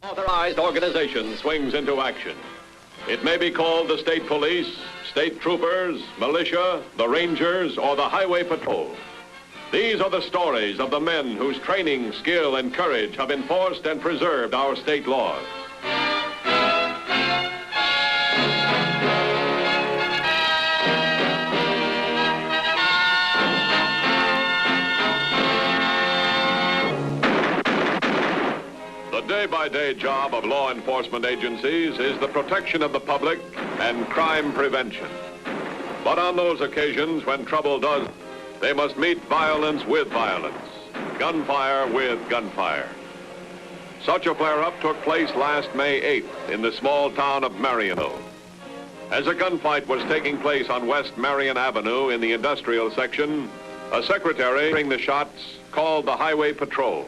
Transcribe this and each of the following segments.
Authorized organization swings into action. It may be called the state police, state troopers, militia, the rangers, or the highway patrol. These are the stories of the men whose training, skill, and courage have enforced and preserved our state laws. The day-by-day job of law enforcement agencies is the protection of the public and crime prevention. But on those occasions when trouble does, they must meet violence with violence, gunfire with gunfire. Such a flare-up took place last May 8th in the small town of Marionville. As a gunfight was taking place on West Marion Avenue in the industrial section, a secretary hearing the shots called the highway patrol.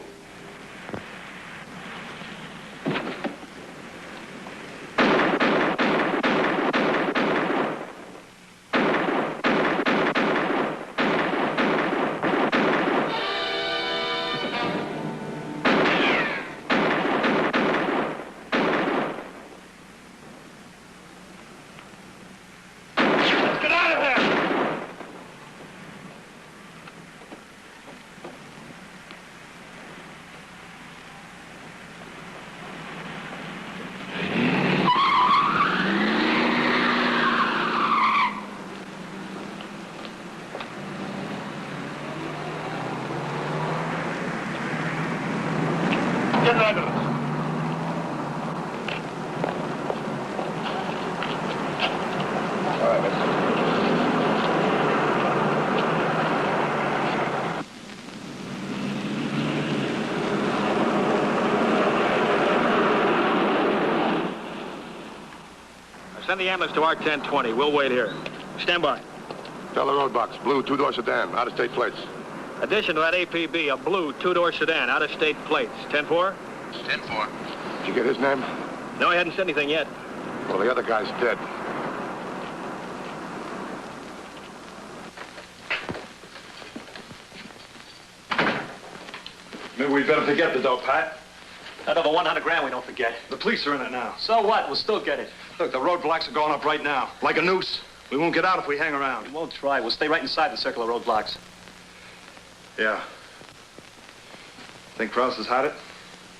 Get out of it. All right, mister. Send the ambulance to Arc 1020. We'll wait here. Stand by. Tell the roadbox, blue two-door sedan, out-of-state plates. Addition to that APB, a blue two-door sedan, out-of-state plates. 10-4? 10-4. Did you get his name? No, he hadn't said anything yet. Well, the other guy's dead. Maybe we'd better forget the dope, Pat. Another 100 grand we don't forget. The police are in it now. So what? We'll still get it. Look, the roadblocks are going up right now, like a noose. We won't get out if we hang around. We won't try. We'll stay right inside the circle of roadblocks. Yeah. Think Krause has had it?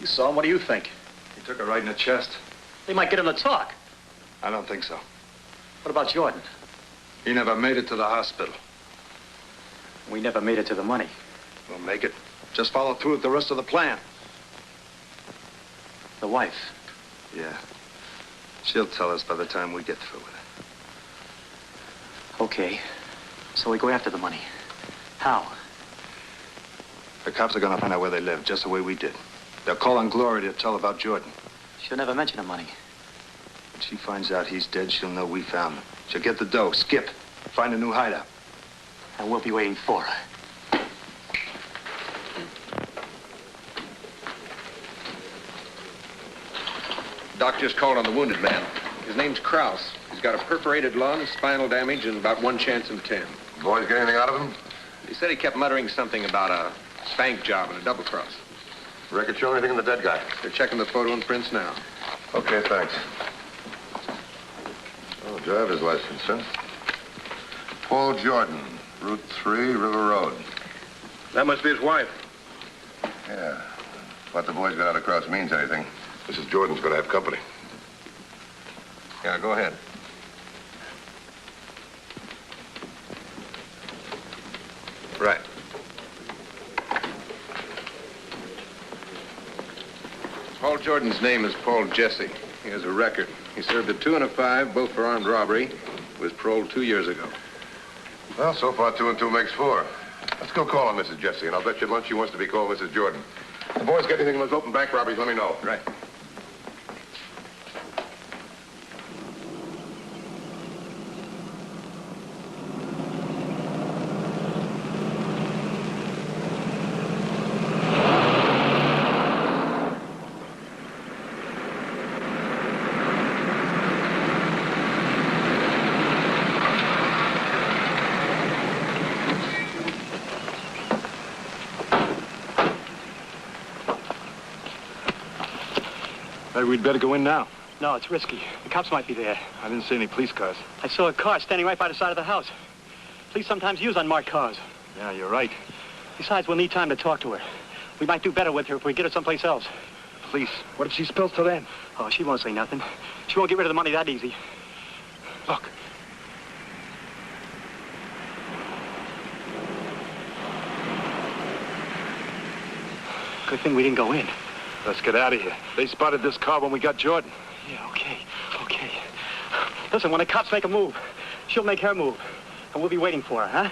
You saw him. What do you think? He took it right in the chest. They might get him to talk. I don't think so. What about Jordan? He never made it to the hospital. We never made it to the money. We'll make it. Just follow through with the rest of the plan. The wife. Yeah. She'll tell us by the time we get through with it. Okay. So we go after the money. How? The cops are gonna find out where they live, just the way we did. They'll call on Gloria to tell about Jordan. She'll never mention the money. When she finds out he's dead, she'll know we found him. She'll get the dough, skip, find a new hideout. And we'll be waiting for her. Doc just called on the wounded man. His name's Krause. He's got a perforated lung, spinal damage, and about 1 chance in 10. Boys get anything out of him? He said he kept muttering something about a spank job and a double cross. Record show anything in the dead guy? They're checking the photo and prints now. Okay, thanks. Oh, driver's license, huh? Paul Jordan, Route 3, River Road. That must be his wife. Yeah. What the boys got out across means anything. Mrs. Jordan's gonna have company. Yeah, go ahead. Right. Paul Jordan's name is Paul Jesse. He has a record. He served a 2 and a 5, both for armed robbery. Was paroled 2 years ago. Well, so far 2 and 2 makes 4. Let's go call on Mrs. Jesse, and I'll bet you lunch she wants to be called Mrs. Jordan. If the boys get anything on those open bank robberies, let me know. Right. Maybe we'd better go in now. No, it's risky. The cops might be there. I didn't see any police cars. I saw a car standing right by the side of the house. Police sometimes use unmarked cars. Yeah, you're right. Besides, we'll need time to talk to her. We might do better with her if we get her someplace else. Police. What if she spills to them? Oh, she won't say nothing. She won't get rid of the money that easy. Look. Good thing we didn't go in. Let's get out of here. They spotted this car when we got Jordan. Yeah, okay. Listen, when the cops make a move, she'll make her move. And we'll be waiting for her, huh?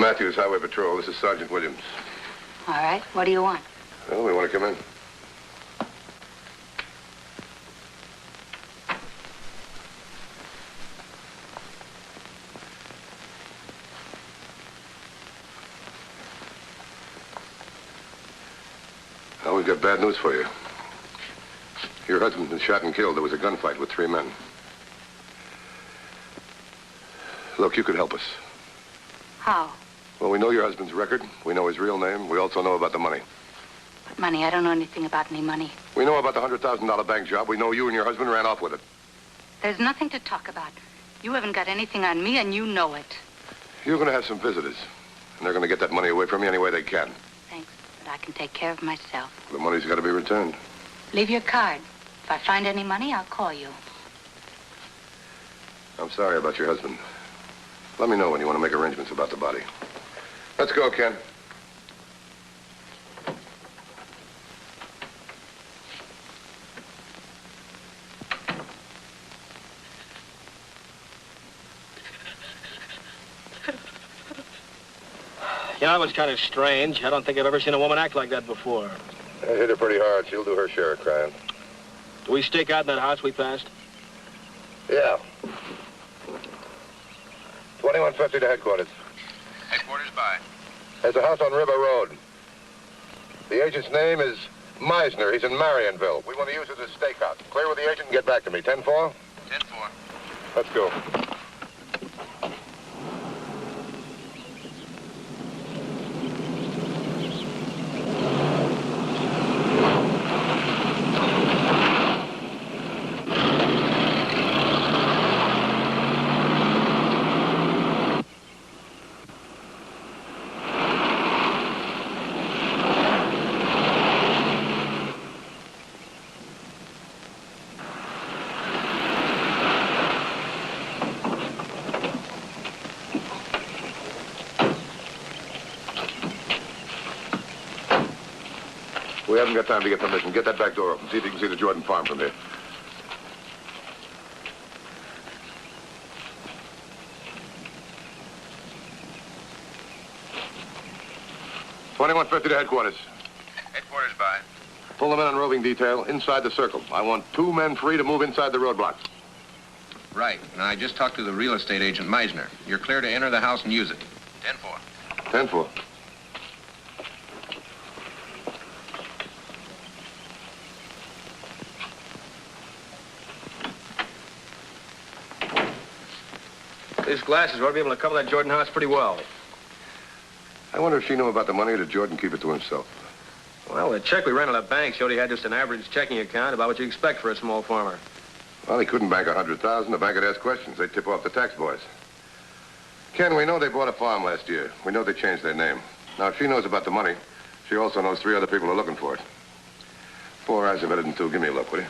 Matthews, Highway Patrol. This is Sergeant Williams. All right. What do you want? Well, we want to come in. Well, we've got bad news for you. Your husband's been shot and killed. There was a gunfight with 3 men. Look, you could help us. How? Well, we know your husband's record. We know his real name. We also know about the money. What money? I don't know anything about any money. We know about the $100,000 bank job. We know you and your husband ran off with it. There's nothing to talk about. You haven't got anything on me, and you know it. You're going to have some visitors, and they're going to get that money away from you any way they can. Thanks, but I can take care of myself. The money's got to be returned. Leave your card. If I find any money, I'll call you. I'm sorry about your husband. Let me know when you want to make arrangements about the body. Let's go, Ken. You know, it was kind of strange. I don't think I've ever seen a woman act like that before. I hit her pretty hard. She'll do her share of crying. Do we stake out in that house we passed? Yeah. 2150 to headquarters. Headquarters by. There's a house on River Road. The agent's name is Meisner. He's in Marionville. We want to use it as a stakeout. Clear with the agent and get back to me. 10-4? 10-4. Let's go. We haven't got time to get permission. Get that back door open. See if you can see the Jordan farm from here. $21.50 to headquarters. Headquarters by. Pull them in on roving detail inside the circle. I want 2 men free to move inside the roadblocks. Right. Now, I just talked to the real estate agent, Meisner. You're clear to enter the house and use it. 10-4. 10-4. These glasses ought to be able to cover that Jordan house pretty well. I wonder if she knew about the money or did Jordan keep it to himself? Well, the check we ran at the bank showed he had just an average checking account, about what you expect for a small farmer. Well, he couldn't bank 100,000. The bank would ask questions. They'd tip off the tax boys. Ken, we know they bought a farm last year. We know they changed their name. Now, if she knows about the money, she also knows 3 other people are looking for it. 4 eyes are better than 2. Give me a look, will you?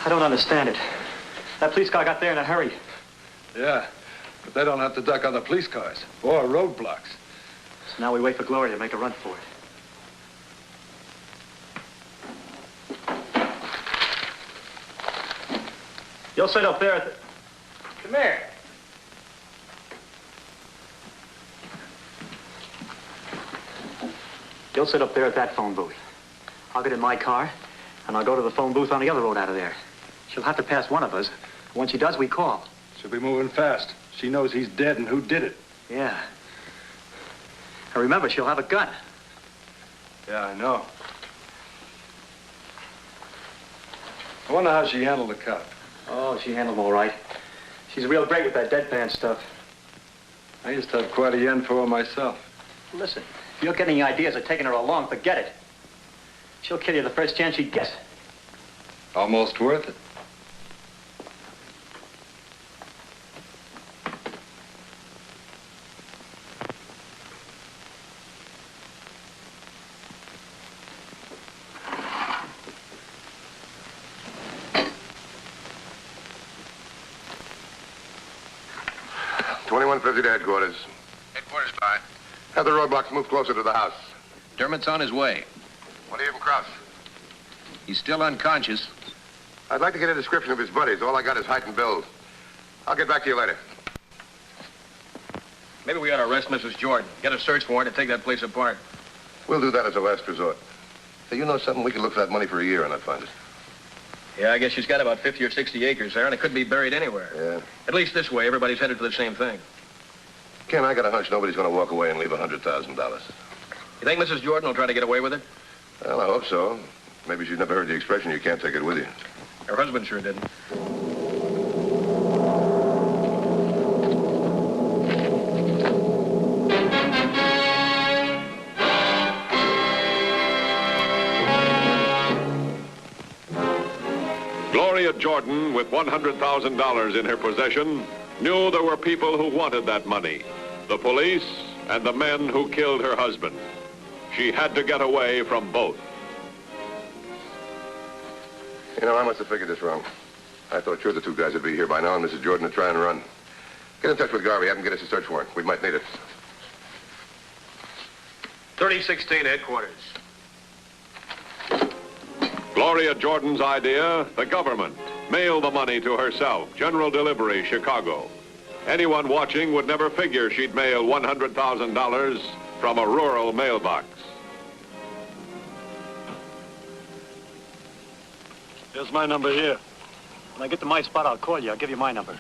I don't understand it. That police car got there in a hurry. Yeah, but they don't have to duck other police cars or roadblocks. So now we wait for Gloria to make a run for it. You'll sit up there at the... Come here. You'll sit up there at that phone booth. I'll get in my car, and I'll go to the phone booth on the other road out of there. She'll have to pass one of us. Once she does, we call. She'll be moving fast. She knows he's dead and who did it. Yeah. And remember, she'll have a gun. Yeah, I know. I wonder how she handled the cop. Oh, she handled him all right. She's real great with that deadpan stuff. I used to have quite a yen for her myself. Listen, if you're getting ideas of taking her along, forget it. She'll kill you the first chance she gets. Almost worth it. To headquarters. Headquarters, by. Have the roadblocks move closer to the house. Dermot's on his way. What do you have him cross? He's still unconscious. I'd like to get a description of his buddies. All I got is height and build. I'll get back to you later. Maybe we ought to arrest Mrs. Jordan. Get a search warrant and take that place apart. We'll do that as a last resort. Hey, you know something? We could look for that money for a year and not find it. Yeah, I guess she's got about 50 or 60 acres there, and it could be buried anywhere. Yeah. At least this way, everybody's headed for the same thing. Ken, I got a hunch nobody's going to walk away and leave $100,000. You think Mrs. Jordan will try to get away with it? Well, I hope so. Maybe she's never heard the expression, you can't take it with you. Her husband sure didn't. Gloria Jordan, with $100,000 in her possession, knew there were people who wanted that money. The police and the men who killed her husband. She had to get away from both. You know, I must have figured this wrong. I thought sure the two guys would be here by now and Mrs. Jordan would try and run. Get in touch with Garvey. Have him get us a search warrant. We might need it. 3016 headquarters. Gloria Jordan's idea, the government. Mail the money to herself. General delivery, Chicago. Anyone watching would never figure she'd mail $100,000 from a rural mailbox. Here's my number here. When I get to my spot, I'll call you. I'll give you my number.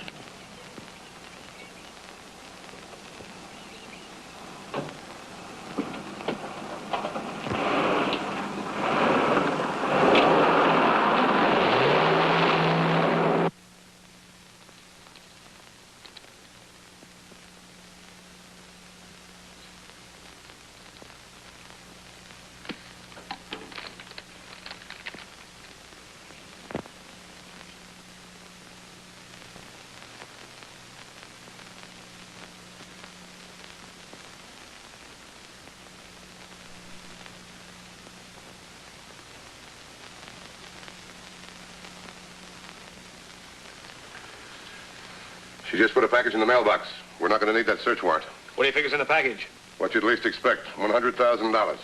She just put a package in the mailbox. We're not going to need that search warrant. What do you figure's in the package? What you'd least expect, $100,000.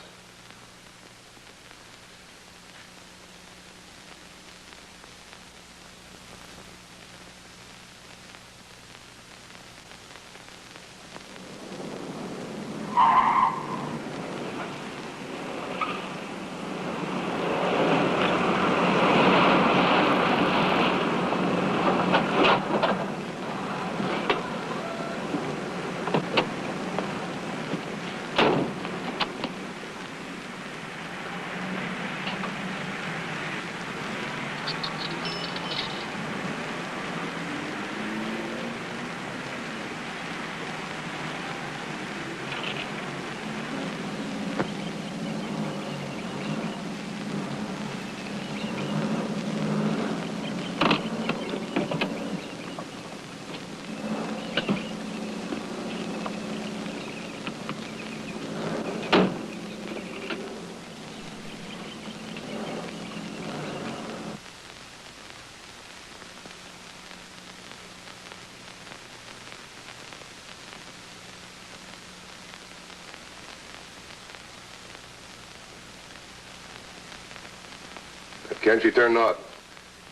Ken, she turned north.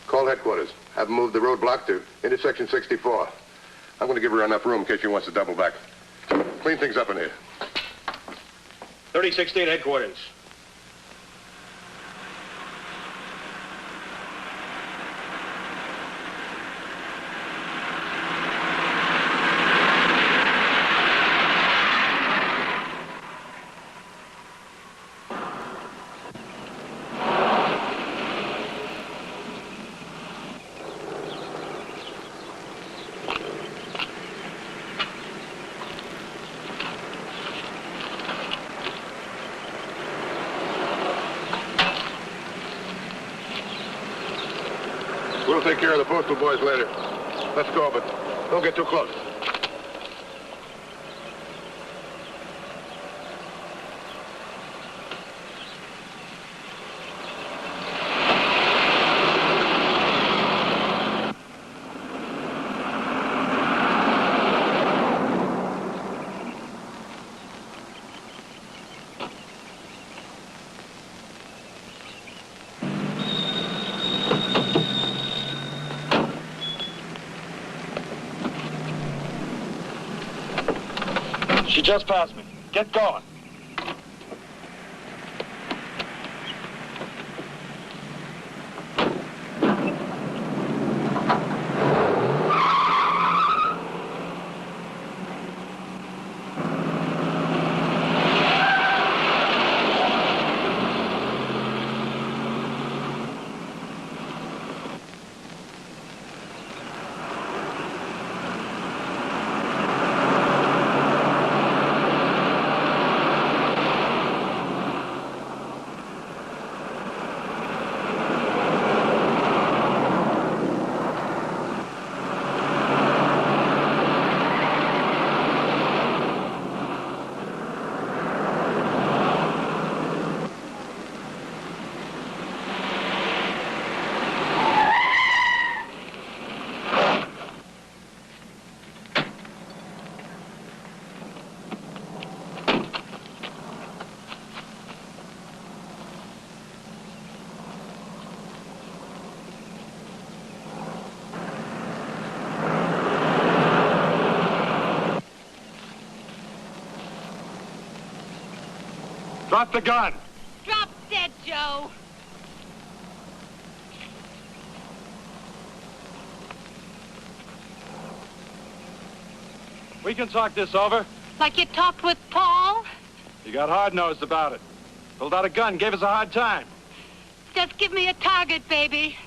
Call headquarters. Have them move the roadblock to intersection 64. I'm going to give her enough room in case she wants to double back. Clean things up in here. 3016 headquarters. We'll take care of the postal boys later. Let's go, but don't get too close. She just passed me. Get going. Drop the gun. Drop dead, Joe. We can talk this over. Like you talked with Paul? You got hard-nosed about it. Pulled out a gun, gave us a hard time. Just give me a target, baby.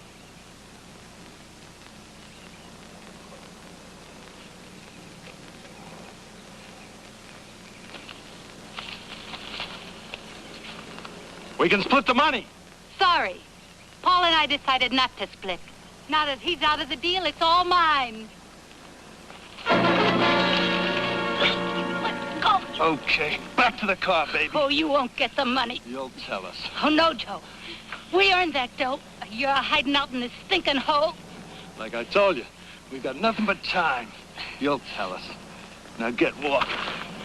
We can split the money. Sorry. Paul and I decided not to split. Now that he's out of the deal, it's all mine. Let go. Okay, back to the car, baby. Oh, you won't get the money. You'll tell us. Oh, no, Joe. We earned that dope. You're hiding out in this stinking hole. Like I told you, we've got nothing but time. You'll tell us. Now get walking.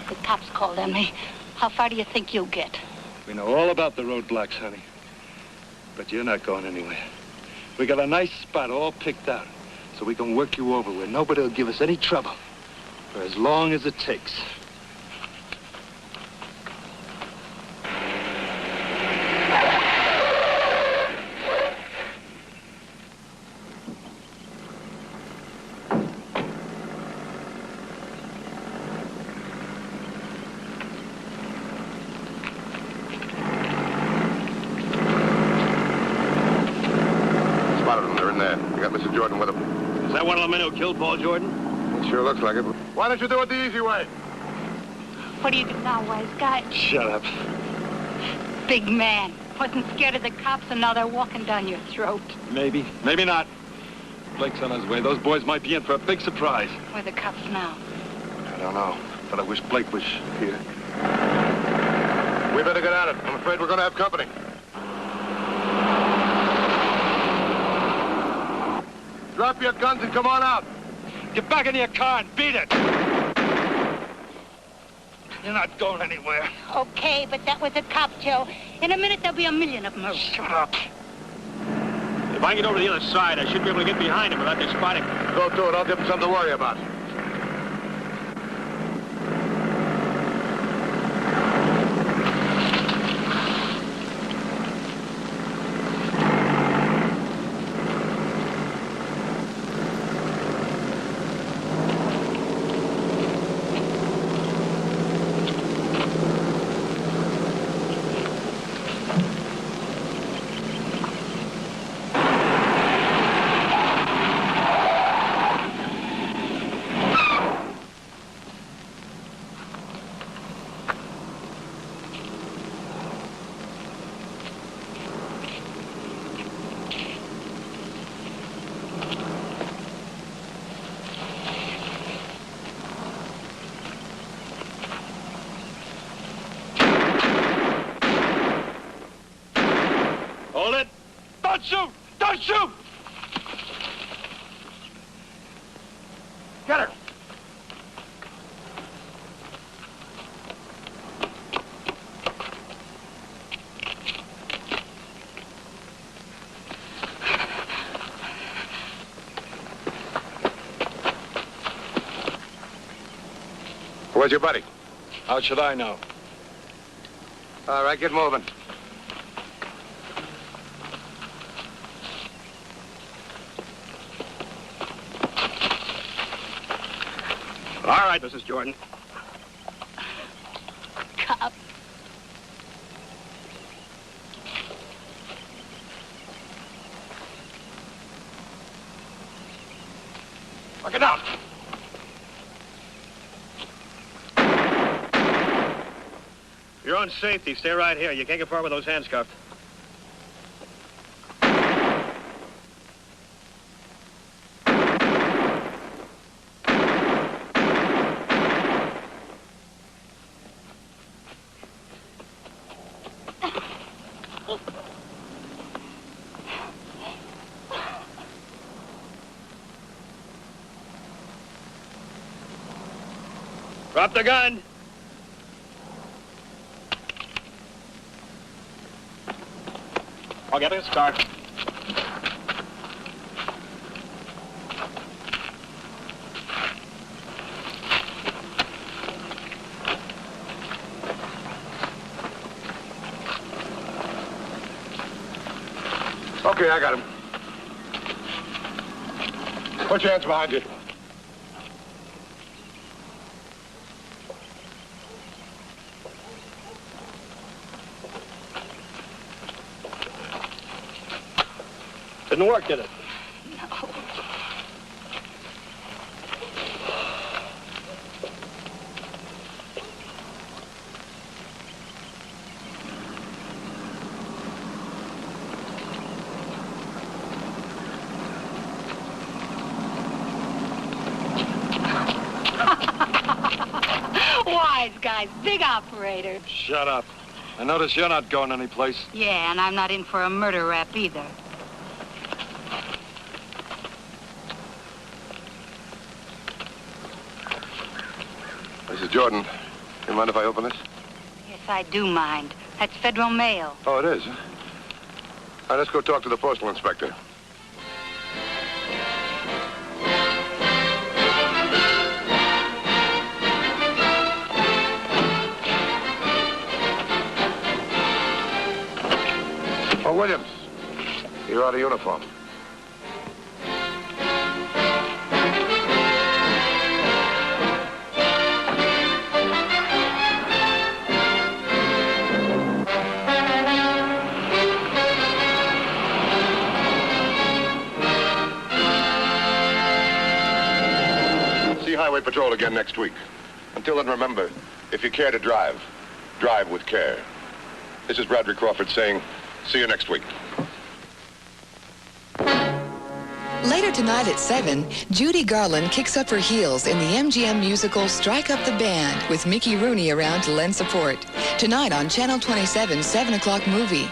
The cops called on me. How far do you think you'll get? We know all about the roadblocks, honey. But you're not going anywhere. We got a nice spot all picked out, so we can work you over where nobody will give us any trouble for as long as it takes. One of the men who killed Paul Jordan? It sure looks like it. Why don't you do it the easy way? What do you do now, wise guy? Shut up. Big man. Wasn't scared of the cops, and now they're walking down your throat. Maybe. Maybe not. Blake's on his way. Those boys might be in for a big surprise. Where are the cops now? I don't know, but I wish Blake was here. We better get at it. I'm afraid we're going to have company. Drop your guns and come on out. Get back in your car and beat it. You're not going anywhere. Okay, but that was a cop, Joe. In a minute, there'll be a million of them. Shut up. If I can get over to the other side, I should be able to get behind him without they spot him. Go do it. I'll give him something to worry about. Hold it! Don't shoot! Don't shoot! Get her! Where's your buddy? How should I know? All right, get moving. All right, Mrs. Jordan. Cop. Look it down! For your own safety, stay right here. You can't get far with those hands cuffed. Drop the gun. I'll get this car. Okay, I got him. Put your hands behind you. Didn't work, did it? No. Wise guys, big operator. Shut up. I notice you're not going anyplace. Yeah, and I'm not in for a murder rap either. Mrs. Jordan, you mind if I open this? Yes, I do mind. That's federal mail. Oh, it is, huh? All right, let's go talk to the postal inspector. Oh, Williams, you're out of uniform. Highway Patrol again next week. Until then, remember, if you care to drive, drive with care. This is Bradley Crawford saying, see you next week. Later tonight at 7, Judy Garland kicks up her heels in the MGM musical Strike Up the Band with Mickey Rooney around to lend support. Tonight on Channel 27's 7 o'clock movie.